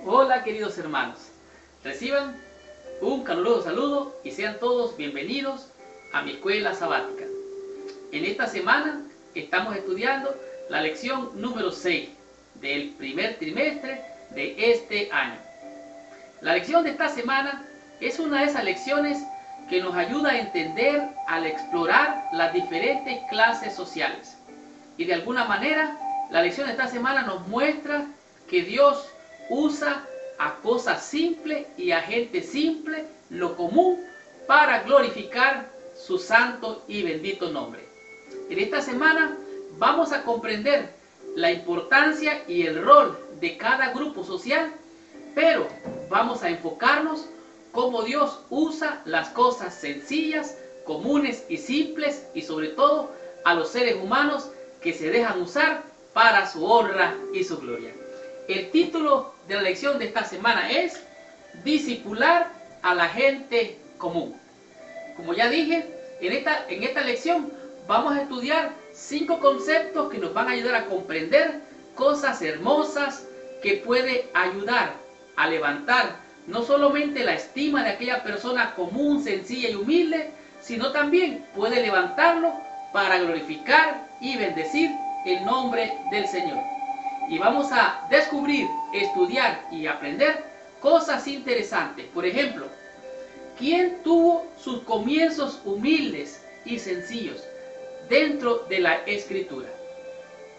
Hola queridos hermanos, reciban un caluroso saludo y sean todos bienvenidos a mi escuela sabática. En esta semana estamos estudiando la lección número 6 del primer trimestre de este año. La lección de esta semana es una de esas lecciones que nos ayuda a entender al explorar las diferentes clases sociales. Y de alguna manera, la lección de esta semana nos muestra que Dios usa a cosas simples y a gente simple, lo común, para glorificar su santo y bendito nombre. En esta semana vamos a comprender la importancia y el rol de cada grupo social, pero vamos a enfocarnos cómo Dios usa las cosas sencillas, comunes y simples, y sobre todo a los seres humanos que se dejan usar para su honra y su gloria. El título de la lección de esta semana es Discipular a la gente común. Como ya dije, en esta lección vamos a estudiar 5 conceptos que nos van a ayudar a comprender cosas hermosas que puede ayudar a levantar no solamente la estima de aquella persona común, sencilla y humilde, sino también puede levantarlo para glorificar y bendecir el nombre del Señor. Y vamos a descubrir, estudiar y aprender cosas interesantes. Por ejemplo, ¿quién tuvo sus comienzos humildes y sencillos dentro de la Escritura?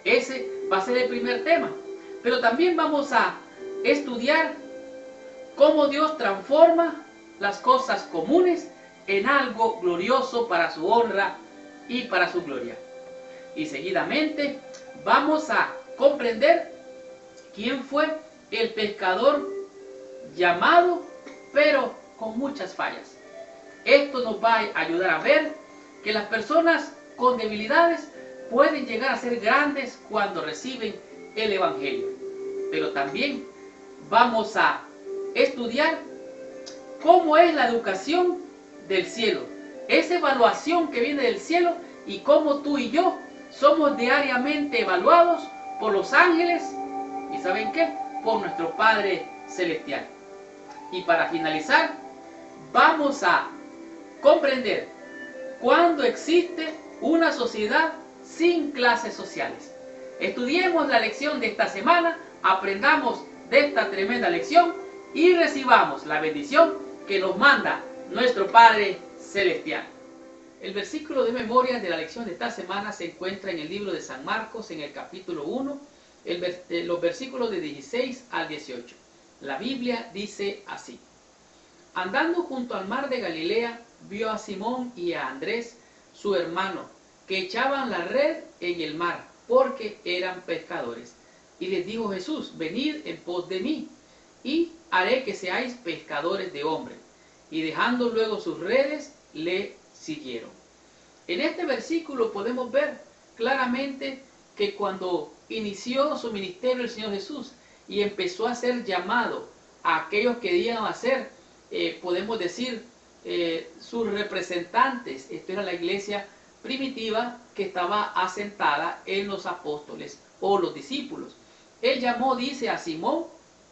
Ese va a ser el primer tema. Pero también vamos a estudiar cómo Dios transforma las cosas comunes en algo glorioso para su honra y para su gloria. Y seguidamente vamos a comprender quién fue el pescador llamado, pero con muchas fallas. Esto nos va a ayudar a ver que las personas con debilidades pueden llegar a ser grandes cuando reciben el Evangelio. Pero también vamos a estudiar cómo es la educación del cielo, esa evaluación que viene del cielo, y cómo tú y yo somos diariamente evaluados por los ángeles y ¿saben qué? Por nuestro Padre Celestial. Y para finalizar, vamos a comprender cuándo existe una sociedad sin clases sociales. Estudiemos la lección de esta semana, aprendamos de esta tremenda lección y recibamos la bendición que nos manda nuestro Padre Celestial. El versículo de memoria de la lección de esta semana se encuentra en el libro de San Marcos, en el capítulo 1, los versículos de 16 al 18. La Biblia dice así: Andando junto al mar de Galilea, vio a Simón y a Andrés, su hermano, que echaban la red en el mar, porque eran pescadores. Y les dijo Jesús: Venid en pos de mí, y haré que seáis pescadores de hombres. Y dejando luego sus redes, le siguieron. En este versículo podemos ver claramente que cuando inició su ministerio el Señor Jesús y empezó a ser llamado a aquellos que iban a ser, podemos decir, sus representantes, esto era la iglesia primitiva que estaba asentada en los apóstoles o los discípulos. Él llamó, dice, a Simón,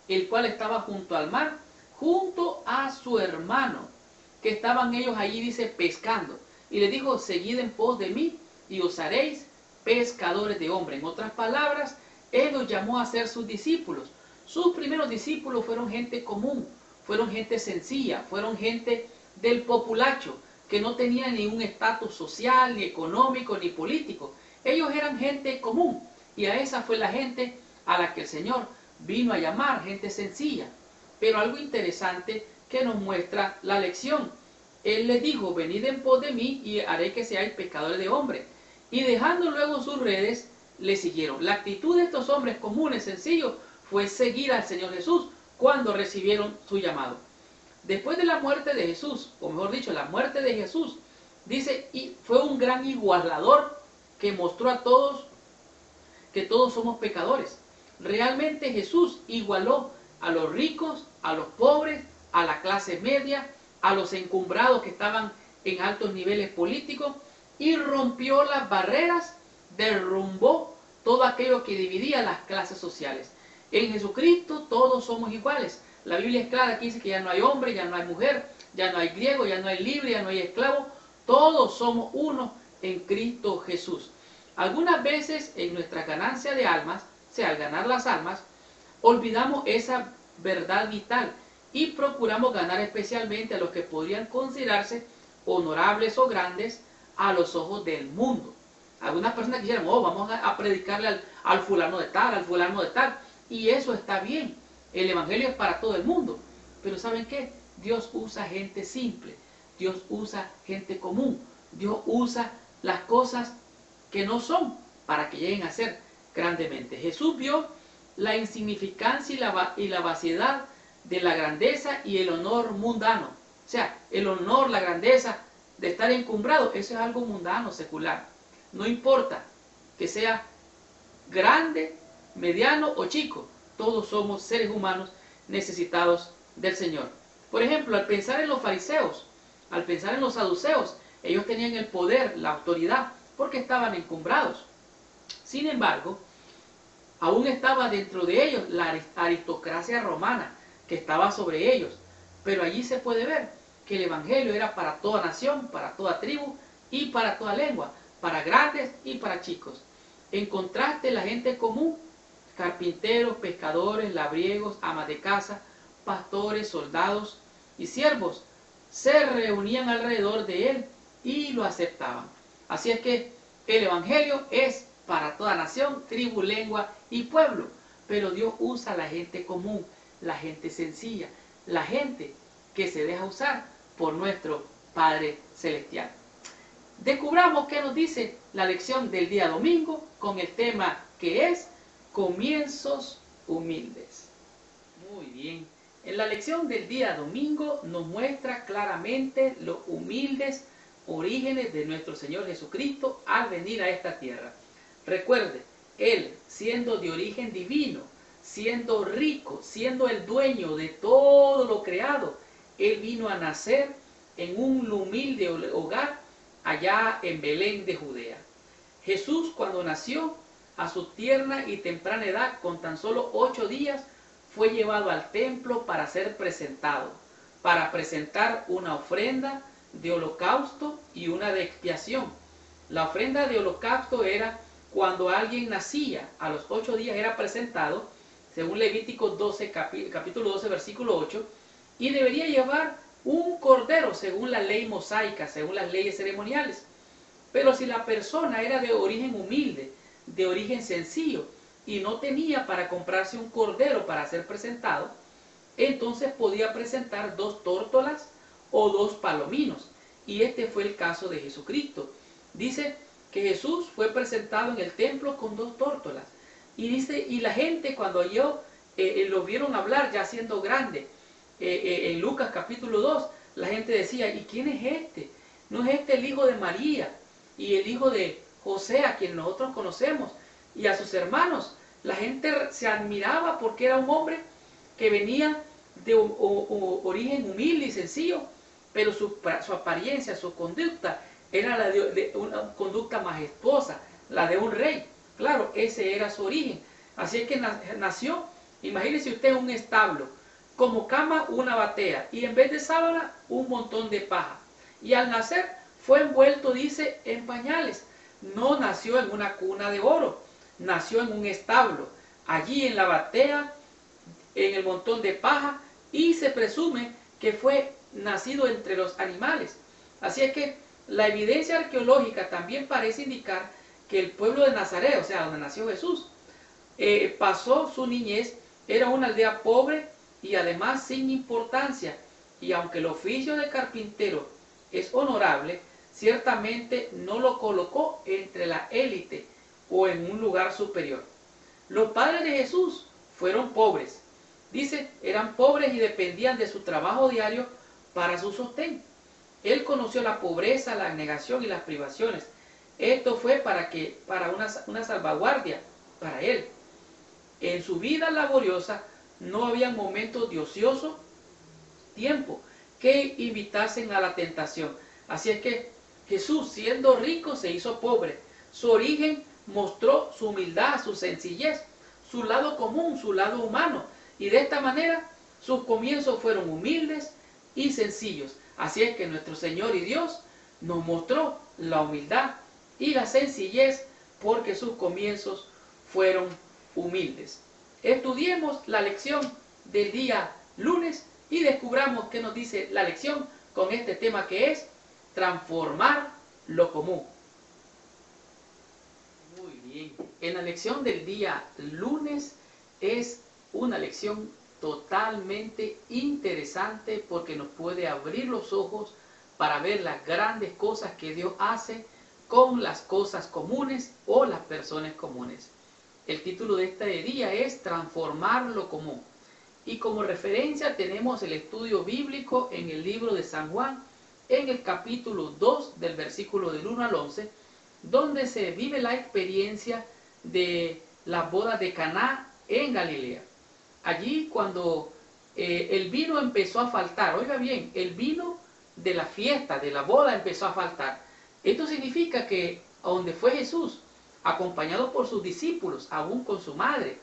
el cual estaba junto al mar, junto a su hermano, que estaban ellos allí, dice, pescando. Y le dijo: seguid en pos de mí y os haréis pescadores de hombres. En otras palabras, Él los llamó a ser sus discípulos. Sus primeros discípulos fueron gente común, fueron gente sencilla, fueron gente del populacho, que no tenía ningún estatus social, ni económico, ni político. Ellos eran gente común, y a esa fue la gente a la que el Señor vino a llamar, gente sencilla. Pero algo interesante que nos muestra la lección: Él les dijo: venid en pos de mí y haré que seáis pescadores de hombres. Y dejando luego sus redes, le siguieron. La actitud de estos hombres comunes, sencillos, fue seguir al Señor Jesús cuando recibieron su llamado. Después de la muerte de Jesús, o mejor dicho, la muerte de Jesús, dice, y fue un gran igualador que mostró a todos que todos somos pecadores. Realmente Jesús igualó a los ricos, a los pobres, a la clase media, a los encumbrados que estaban en altos niveles políticos, y rompió las barreras, derrumbó todo aquello que dividía las clases sociales. En Jesucristo todos somos iguales. La Biblia es clara, aquí dice que ya no hay hombre, ya no hay mujer, ya no hay griego, ya no hay libre, ya no hay esclavo. Todos somos uno en Cristo Jesús. Algunas veces en nuestra ganancia de almas, o sea, al ganar las almas, olvidamos esa verdad vital y procuramos ganar especialmente a los que podrían considerarse honorables o grandes a los ojos del mundo. Algunas personas quisieran, vamos a predicarle al fulano de tal, al fulano de tal, y eso está bien. El evangelio es para todo el mundo, pero ¿saben qué? Dios usa gente simple, Dios usa gente común, Dios usa las cosas que no son para que lleguen a ser grandemente. Jesús vio la insignificancia y la vaciedad de la grandeza y el honor mundano. O sea, el honor, la grandeza de estar encumbrado, eso es algo mundano, secular. No importa que sea grande, mediano o chico, todos somos seres humanos necesitados del Señor. Por ejemplo, al pensar en los fariseos, al pensar en los saduceos, ellos tenían el poder, la autoridad, porque estaban encumbrados. Sin embargo, aún estaba dentro de ellos la aristocracia romana que estaba sobre ellos. Pero allí se puede ver que el evangelio era para toda nación, para toda tribu y para toda lengua, para grandes y para chicos. En contraste, la gente común, carpinteros, pescadores, labriegos, amas de casa, pastores, soldados y siervos, se reunían alrededor de él y lo aceptaban. Así es que el evangelio es para toda nación, tribu, lengua y pueblo. Pero Dios usa a la gente común, la gente sencilla, la gente que se deja usar por nuestro Padre Celestial. Descubramos qué nos dice la lección del día domingo con el tema que es comienzos humildes. Muy bien. En la lección del día domingo nos muestra claramente los humildes orígenes de nuestro Señor Jesucristo al venir a esta tierra. Recuerde, Él, siendo de origen divino, siendo rico, siendo el dueño de todo lo creado, Él vino a nacer en un humilde hogar allá en Belén de Judea. Jesús, cuando nació, a su tierna y temprana edad, con tan solo 8 días, fue llevado al templo para ser presentado, para presentar una ofrenda de holocausto y una de expiación. La ofrenda de holocausto era cuando alguien nacía, a los 8 días era presentado, según Levítico 12, capítulo 12, versículo 8, y debería llevar un cordero, según la ley mosaica, según las leyes ceremoniales. Pero si la persona era de origen humilde, de origen sencillo, y no tenía para comprarse un cordero para ser presentado, entonces podía presentar 2 tórtolas o 2 palominos. Y este fue el caso de Jesucristo. Dice que Jesús fue presentado en el templo con 2 tórtolas. Y dice, y la gente cuando lo vieron hablar ya siendo grande, en Lucas capítulo 2, la gente decía, ¿y quién es este? ¿No es este el hijo de María y el hijo de José, a quien nosotros conocemos, y a sus hermanos? La gente se admiraba porque era un hombre que venía de origen humilde y sencillo, pero su apariencia, su conducta, era la de una conducta majestuosa, la de un rey. Claro, ese era su origen. Así es que nació, imagínese usted, un establo, como cama una batea, y en vez de sábana un montón de paja. Y al nacer fue envuelto, dice, en pañales. No nació en una cuna de oro, nació en un establo, allí en la batea, en el montón de paja, y se presume que fue nacido entre los animales. Así es que la evidencia arqueológica también parece indicar que el pueblo de Nazaret, o sea, donde nació Jesús, pasó su niñez, era una aldea pobre y además sin importancia. Y aunque el oficio de carpintero es honorable, ciertamente no lo colocó entre la élite o en un lugar superior. Los padres de Jesús fueron pobres. Dice, eran pobres y dependían de su trabajo diario para su sostén. Él conoció la pobreza, la negación y las privaciones. Esto fue para una salvaguardia para él. En su vida laboriosa no había momentos de ocioso tiempo que invitasen a la tentación. Así es que Jesús, siendo rico, se hizo pobre. Su origen mostró su humildad, su sencillez. su lado común, su lado humano. Y de esta manera sus comienzos fueron humildes y sencillos. Así es que nuestro Señor y Dios nos mostró la humildad y la sencillez porque sus comienzos fueron humildes. Estudiemos la lección del día lunes y descubramos qué nos dice la lección con este tema que es transformar lo común. Muy bien, en la lección del día lunes es una lección totalmente interesante porque nos puede abrir los ojos para ver las grandes cosas que Dios hace con las cosas comunes o las personas comunes. El título de este día es Transformar lo común. Y como referencia tenemos el estudio bíblico en el libro de San Juan, en el capítulo 2 del versículo del 1 al 11, donde se vive la experiencia de la boda de Caná en Galilea. Allí cuando el vino empezó a faltar, oiga bien, el vino de la fiesta, de la boda empezó a faltar. Esto significa que a donde fue Jesús, acompañado por sus discípulos, aún con su madre,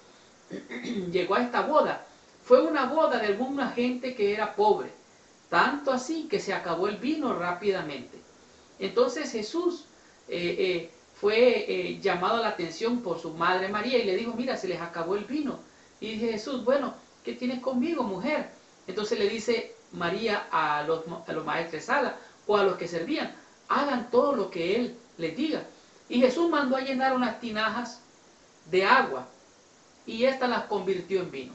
llegó a esta boda. Fue una boda de alguna gente que era pobre, tanto así que se acabó el vino rápidamente. Entonces Jesús fue llamado a la atención por su madre María y le dijo, mira, se les acabó el vino. Y dice Jesús, bueno, ¿qué tienes conmigo, mujer? Entonces le dice María a los maestros de sala o a los que servían, hagan todo lo que él les diga. Y Jesús mandó a llenar unas tinajas de agua y éstas las convirtió en vino.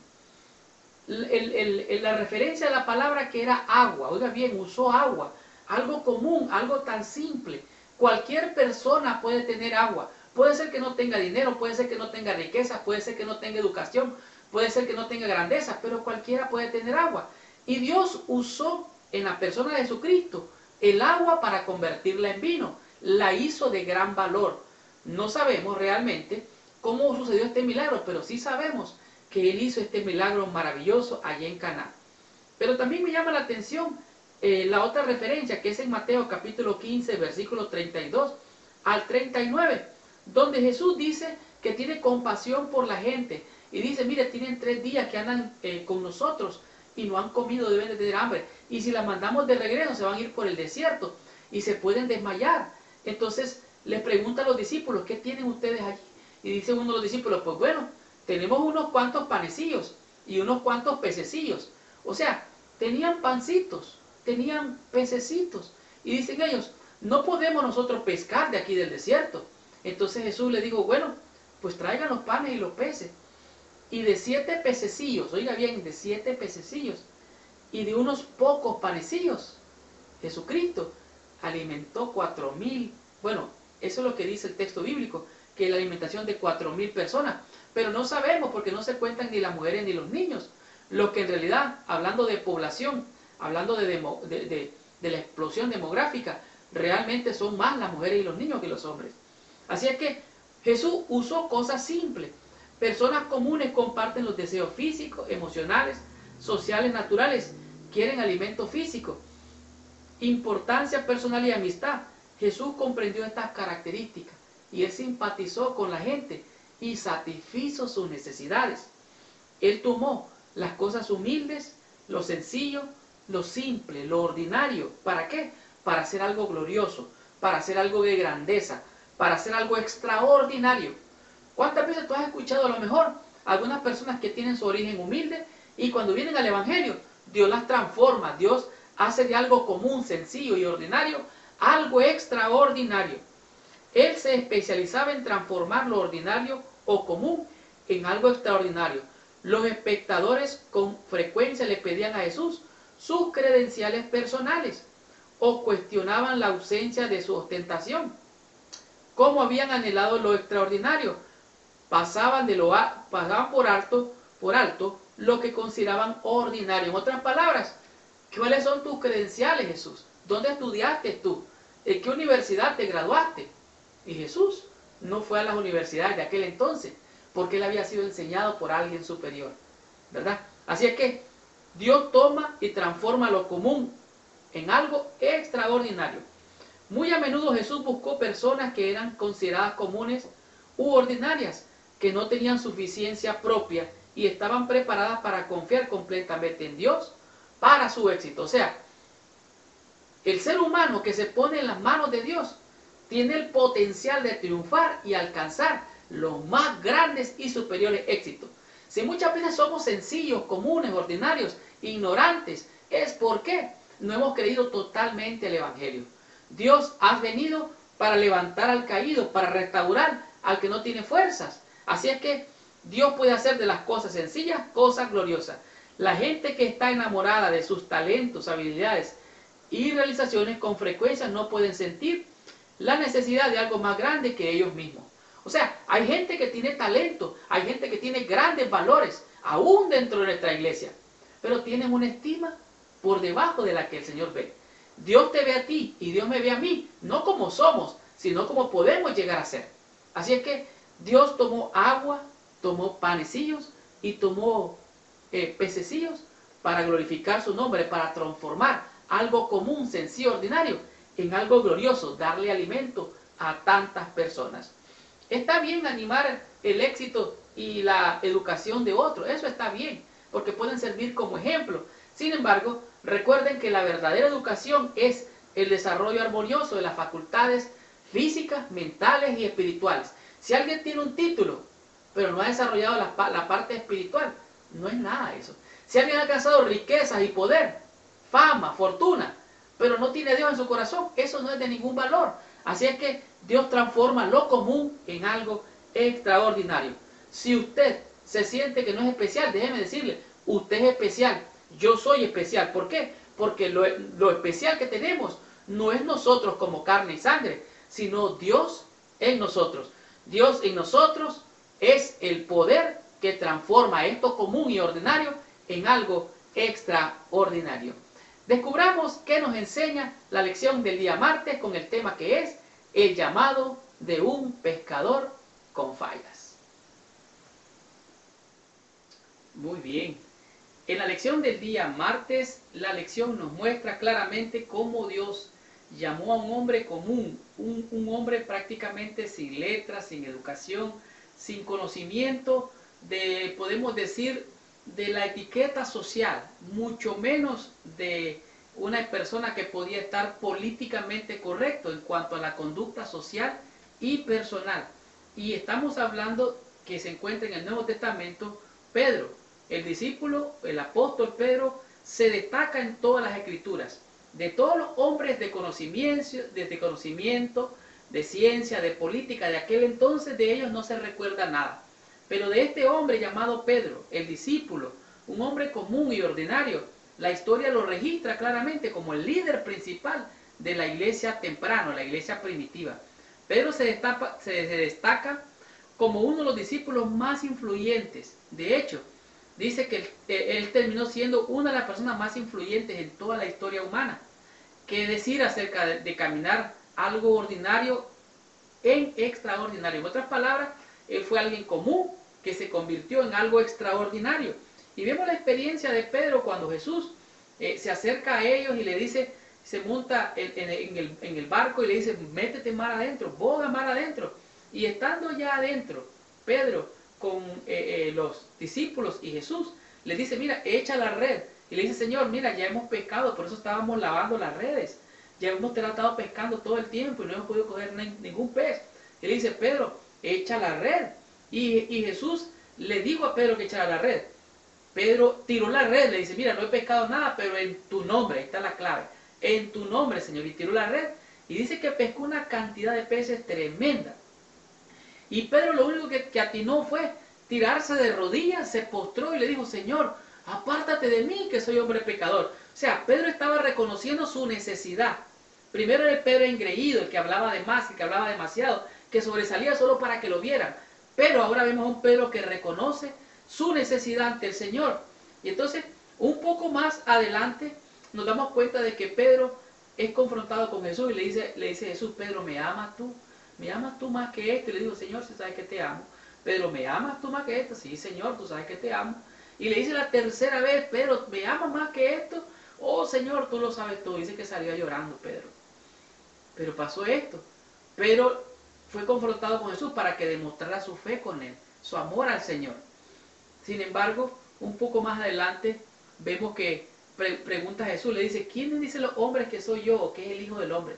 La referencia a la palabra que era agua, oiga bien, usó agua, algo común, algo tan simple. Cualquier persona puede tener agua. Puede ser que no tenga dinero, puede ser que no tenga riqueza, puede ser que no tenga educación, puede ser que no tenga grandeza, pero cualquiera puede tener agua. Y Dios usó en la persona de Jesucristo el agua para convertirla en vino. La hizo de gran valor. No sabemos realmente cómo sucedió este milagro, pero sí sabemos que Él hizo este milagro maravilloso allá en Caná. Pero también me llama la atención la otra referencia que es en Mateo capítulo 15, versículos 32 al 39, donde Jesús dice que tiene compasión por la gente y dice, mire, tienen 3 días que andan con nosotros y no han comido, deben de tener hambre, y si las mandamos de regreso se van a ir por el desierto y se pueden desmayar. Entonces les pregunta a los discípulos, ¿qué tienen ustedes allí? Y dice uno de los discípulos, pues bueno, tenemos unos cuantos panecillos y unos cuantos pececillos. O sea, tenían pancitos, tenían pececitos. Y dicen ellos, no podemos nosotros pescar de aquí del desierto. Entonces Jesús le dijo, bueno, pues traigan los panes y los peces. Y de 7 pececillos, oiga bien, de 7 pececillos y de unos pocos panecillos, Jesucristo alimentó 4,000. Bueno, eso es lo que dice el texto bíblico, que la alimentación de 4,000 personas. Pero no sabemos porque no se cuentan ni las mujeres ni los niños. Lo que en realidad, hablando de población, hablando de la explosión demográfica, realmente son más las mujeres y los niños que los hombres. Así es que Jesús usó cosas simples. Personas comunes comparten los deseos físicos, emocionales, sociales, naturales. Quieren alimento físico. Importancia personal y amistad. Jesús comprendió estas características y Él simpatizó con la gente y satisfizo sus necesidades. Él tomó las cosas humildes, lo sencillo, lo simple, lo ordinario. ¿Para qué? Para hacer algo glorioso, para hacer algo de grandeza, para hacer algo extraordinario. ¿Cuántas veces tú has escuchado a lo mejor algunas personas que tienen su origen humilde y cuando vienen al Evangelio, Dios las transforma, Dios hace de algo común, sencillo y ordinario, algo extraordinario? Él se especializaba en transformar lo ordinario o común en algo extraordinario. Los espectadores con frecuencia le pedían a Jesús sus credenciales personales o cuestionaban la ausencia de su ostentación. Como habían anhelado lo extraordinario, pasaban por alto lo que consideraban ordinario. En otras palabras, ¿cuáles son tus credenciales, Jesús? ¿Dónde estudiaste tú? ¿En qué universidad te graduaste? Y Jesús no fue a las universidades de aquel entonces, porque él había sido enseñado por alguien superior, ¿verdad? Así es que Dios toma y transforma lo común en algo extraordinario. Muy a menudo Jesús buscó personas que eran consideradas comunes u ordinarias, que no tenían suficiencia propia y estaban preparadas para confiar completamente en Dios para su éxito. O sea, el ser humano que se pone en las manos de Dios tiene el potencial de triunfar y alcanzar los más grandes y superiores éxitos. Si muchas veces somos sencillos, comunes, ordinarios, ignorantes, es porque no hemos creído totalmente el Evangelio. Dios ha venido para levantar al caído, para restaurar al que no tiene fuerzas. Así es que Dios puede hacer de las cosas sencillas cosas gloriosas. La gente que está enamorada de sus talentos, habilidades y realizaciones con frecuencia no pueden sentir la necesidad de algo más grande que ellos mismos. O sea, hay gente que tiene talento, hay gente que tiene grandes valores, aún dentro de nuestra iglesia, pero tienen una estima por debajo de la que el Señor ve. Dios te ve a ti y Dios me ve a mí, no como somos, sino como podemos llegar a ser. Así es que Dios tomó agua, tomó panecillos y tomó pececillos para glorificar su nombre, para transformar algo común, sencillo, ordinario, en algo glorioso, darle alimento a tantas personas. Está bien animar el éxito y la educación de otros, eso está bien, porque pueden servir como ejemplo. Sin embargo, recuerden que la verdadera educación es el desarrollo armonioso de las facultades físicas, mentales y espirituales. Si alguien tiene un título, pero no ha desarrollado la parte espiritual, no es nada eso. Si alguien ha alcanzado riquezas y poder, fama, fortuna, pero no tiene a Dios en su corazón, eso no es de ningún valor. Así es que Dios transforma lo común en algo extraordinario. Si usted se siente que no es especial, déjeme decirle, usted es especial, yo soy especial. ¿Por qué? Porque lo especial que tenemos no es nosotros como carne y sangre, sino Dios en nosotros. Dios en nosotros es el poder que transforma esto común y ordinario en algo extraordinario. Descubramos qué nos enseña la lección del día martes con el tema que es el llamado de un pescador con fallas. Muy bien. En la lección del día martes, la lección nos muestra claramente cómo Dios llamó a un hombre común, un hombre prácticamente sin letras, sin educación, sin conocimiento de, podemos decir, de la etiqueta social, mucho menos de una persona que podía estar políticamente correcto en cuanto a la conducta social y personal. Y estamos hablando que se encuentra en el Nuevo Testamento Pedro. El discípulo, el apóstol Pedro, se destaca en todas las escrituras. De todos los hombres de conocimiento, de ciencia, de política, de aquel entonces, de ellos no se recuerda nada. Pero de este hombre llamado Pedro, el discípulo, un hombre común y ordinario, la historia lo registra claramente como el líder principal de la iglesia temprana, la iglesia primitiva. Pedro se destaca como uno de los discípulos más influyentes. De hecho, dice que él terminó siendo una de las personas más influyentes en toda la historia humana. ¿Qué decir acerca de caminar algo ordinario en extraordinario? En otras palabras, él fue alguien común que se convirtió en algo extraordinario. Y vemos la experiencia de Pedro cuando Jesús se acerca a ellos y le dice, se monta en el barco y le dice, métete mar adentro, boga mar adentro. Y estando ya adentro, Pedro con los discípulos y Jesús le dice, mira, echa la red. Y le dice, Señor, mira, ya hemos pescado, por eso estábamos lavando las redes. Ya hemos tratado pescando todo el tiempo y no hemos podido coger ningún pez. Y le dice, Pedro, echa la red. Y Jesús le dijo a Pedro que echara la red. Pedro tiró la red, le dice, mira, no he pescado nada, pero en tu nombre, ahí está la clave, en tu nombre, Señor. Y tiró la red y dice que pescó una cantidad de peces tremenda. Y Pedro lo único que atinó fue tirarse de rodillas, se postró y le dijo, Señor, apártate de mí, que soy hombre pecador. O sea, Pedro estaba reconociendo su necesidad. Primero era el Pedro engreído, el que hablaba de más, el que hablaba demasiado, que sobresalía solo para que lo vieran. Pero ahora vemos a un Pedro que reconoce su necesidad ante el Señor. Y entonces, un poco más adelante, nos damos cuenta de que Pedro es confrontado con Jesús y le dice Jesús, Pedro, ¿me amas tú? ¿Me amas tú más que esto? Y le digo, Señor, si sabes que te amo. Pedro, ¿me amas tú más que esto? Sí, Señor, tú sabes que te amo. Y le dice la tercera vez, Pedro, ¿me amas más que esto? Oh, Señor, tú lo sabes todo. Dice que salió llorando Pedro. Pero pasó esto. Pedro fue confrontado con Jesús para que demostrara su fe con él, su amor al Señor. Sin embargo, un poco más adelante vemos que pregunta a Jesús, le dice, ¿quiénes dicen los hombres que soy yo o que es el Hijo del Hombre?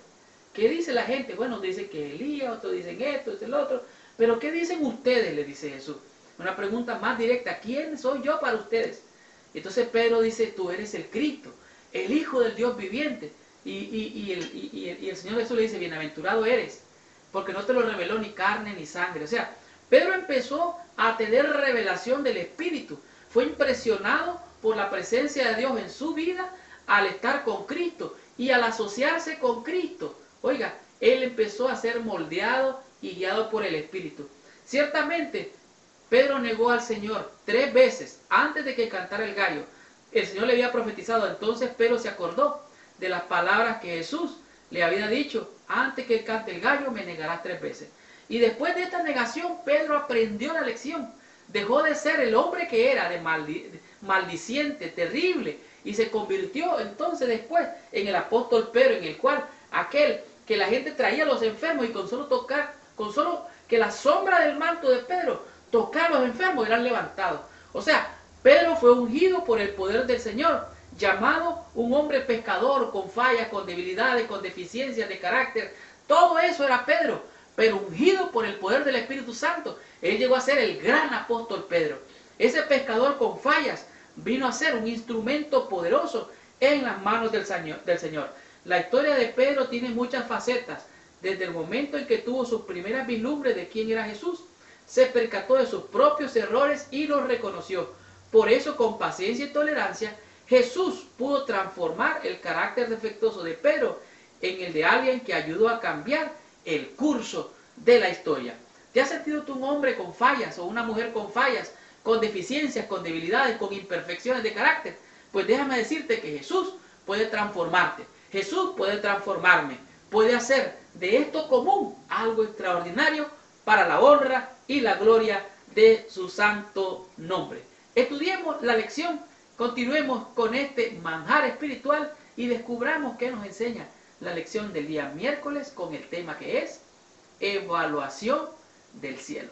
¿Qué dice la gente? Bueno, dicen que Elías, otros dicen esto, el otro, pero ¿qué dicen ustedes? Le dice Jesús. Una pregunta más directa, ¿quién soy yo para ustedes? Entonces Pedro dice, tú eres el Cristo, el Hijo del Dios viviente. Y el Señor Jesús le dice, bienaventurado eres, porque no te lo reveló ni carne ni sangre. O sea, Pedro empezó a tener revelación del Espíritu. Fue impresionado por la presencia de Dios en su vida al estar con Cristo y al asociarse con Cristo. Oiga, él empezó a ser moldeado y guiado por el Espíritu. Ciertamente, Pedro negó al Señor 3 veces antes de que cantara el gallo. El Señor le había profetizado, entonces Pedro se acordó de las palabras que Jesús le había dicho, antes que cante el gallo me negarás 3 veces. Y después de esta negación, Pedro aprendió la lección. Dejó de ser el hombre que era, de maldiciente, terrible, y se convirtió entonces después en el apóstol Pedro, en el cual aquel que la gente traía a los enfermos y con solo que la sombra del manto de Pedro tocar a los enfermos eran levantados. O sea, Pedro fue ungido por el poder del Señor, llamado un hombre pescador, con fallas, con debilidades, con deficiencias de carácter. Todo eso era Pedro, pero ungido por el poder del Espíritu Santo. Él llegó a ser el gran apóstol Pedro. Ese pescador con fallas vino a ser un instrumento poderoso en las manos del Señor. La historia de Pedro tiene muchas facetas. Desde el momento en que tuvo sus primeras vislumbres de quién era Jesús, se percató de sus propios errores y los reconoció. Por eso, con paciencia y tolerancia, Jesús pudo transformar el carácter defectuoso de Pedro en el de alguien que ayudó a cambiar el curso de la historia. ¿Te has sentido tú un hombre con fallas o una mujer con fallas, con deficiencias, con debilidades, con imperfecciones de carácter? Pues déjame decirte que Jesús puede transformarte. Jesús puede transformarme. Puede hacer de esto común algo extraordinario para la honra y la gloria de su santo nombre. Estudiemos la lección, continuemos con este manjar espiritual y descubramos qué nos enseña la lección del día miércoles con el tema que es evaluación del cielo.